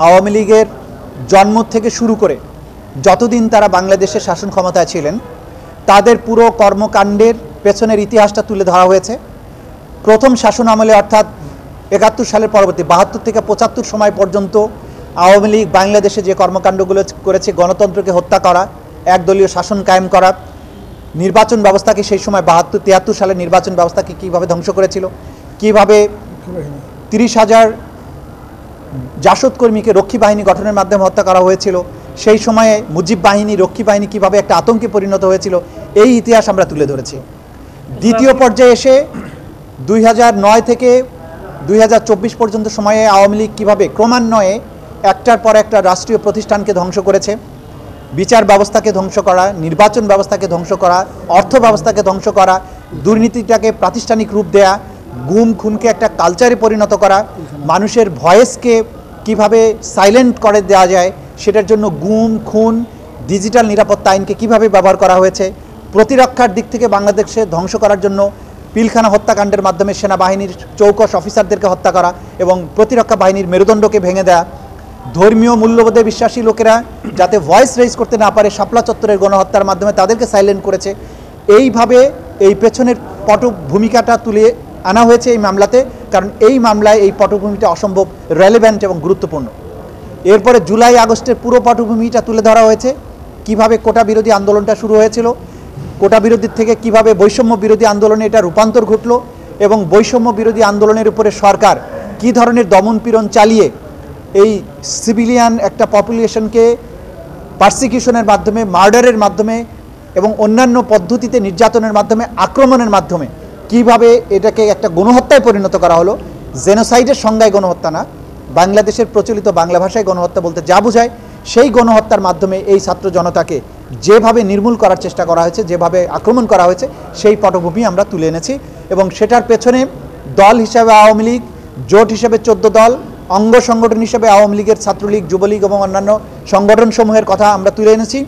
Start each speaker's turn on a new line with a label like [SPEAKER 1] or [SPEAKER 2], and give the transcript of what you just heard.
[SPEAKER 1] আওয়ামী লীগের জন্ম থেকে শুরু করে যতদিন তারা বাংলাদেশের শাসন ক্ষমতায় ছিলেন তাদের পুরো কর্মকাণ্ডের পেছনের ইতিহাসটা তুলে ধরা হয়েছে। প্রথম শাসন আমলে অর্থাৎ ৭১ সালের পরবর্তী ৭২ থেকে ৭৫ সময় পর্যন্ত আওয়ামী লীগ বাংলাদেশে যে কর্মকাণ্ডগুলো করেছে, গণতন্ত্রকে হত্যা করা, একদলীয় শাসন কায়েম করা, নির্বাচন ব্যবস্থাকে সেই সময় ৭২-৭৩ সালের নির্বাচন ব্যবস্থাকে কীভাবে ধ্বংস করেছিল, কীভাবে ৩০,০০০ জাসদ কর্মীকে রক্ষী বাহিনী গঠনের মাধ্যমে হত্যা করা হয়েছিল, সেই সময়ে মুজিব বাহিনী, রক্ষী বাহিনী কীভাবে একটা আতঙ্কে পরিণত হয়েছিল, এই ইতিহাস আমরা তুলে ধরেছি। দ্বিতীয় পর্যায়ে এসে ২০০৯ থেকে ২০২৪ পর্যন্ত সময়ে আওয়ামী লীগ কীভাবে ক্রমান্বয়ে একটার পর একটা রাষ্ট্রীয় প্রতিষ্ঠানকে ধ্বংস করেছে, বিচার ব্যবস্থাকে ধ্বংস করা, নির্বাচন ব্যবস্থাকে ধ্বংস করা, অর্থ ব্যবস্থাকে ধ্বংস করা, দুর্নীতিটাকে প্রাতিষ্ঠানিক রূপ দেয়া, গুম খুনকে একটা কালচারে পরিণত করা, মানুষের ভয়েসকে কিভাবে সাইলেন্ট করে দেওয়া যায় সেটার জন্য গুম খুন, ডিজিটাল নিরাপত্তা আইনকে কিভাবে ব্যবহার করা হয়েছে, প্রতিরক্ষার দিক থেকে বাংলাদেশে ধ্বংস করার জন্য পিলখানা হত্যাকাণ্ডের মাধ্যমে সেনাবাহিনীর চৌকস অফিসারদেরকে হত্যা করা এবং প্রতিরক্ষা বাহিনীর মেরুদণ্ডকে ভেঙে দেয়া, ধর্মীয় মূল্যবোধে বিশ্বাসী লোকেরা যাতে ভয়েস রেইজ করতে না পারে শাপলা চত্বরের গণহত্যার মাধ্যমে তাদেরকে সাইলেন্ট করেছে। এইভাবে এই পেছনের পটভূমিকাটা তুলে আনা হয়েছে এই মামলাতে, কারণ এই মামলায় এই পটভূমিটা অসম্ভব রেলেভেন্ট এবং গুরুত্বপূর্ণ। এরপরে জুলাই আগস্টের পুরো পটভূমিটা তুলে ধরা হয়েছে, কিভাবে কোটা বিরোধী আন্দোলনটা শুরু হয়েছিল, কোটা বিরোধীর থেকে কিভাবে বৈষম্য বিরোধী আন্দোলনে এটা রূপান্তর ঘটলো এবং বৈষম্য বিরোধী আন্দোলনের উপরে সরকার কী ধরনের দমনপীড়ন চালিয়ে এই সিভিলিয়ান একটা পপুলেশনকে পারসিকিউশনের মাধ্যমে, মার্ডারের মাধ্যমে এবং অন্যান্য পদ্ধতিতে নির্যাতনের মাধ্যমে, আক্রমণের মাধ্যমে কিভাবে এটাকে একটা গণহত্যায় পরিণত করা হলো। জেনোসাইডের সংজ্ঞায় গণহত্যা না, বাংলাদেশের প্রচলিত বাংলা ভাষায় গণহত্যা বলতে যা বোঝায় সেই গণহত্যার মাধ্যমে এই ছাত্র জনতাকে যেভাবে নির্মূল করার চেষ্টা করা হয়েছে, যেভাবে আক্রমণ করা হয়েছে সেই পটভূমি আমরা তুলে এনেছি এবং সেটার পেছনে দল হিসাবে আওয়ামী লীগ, জোট হিসাবে 14 দল, অঙ্গ সংগঠন হিসেবে আওয়ামী লীগের ছাত্রলীগ, যুবলীগ এবং অন্যান্য সংগঠনসমূহের কথা আমরা তুলে এনেছি।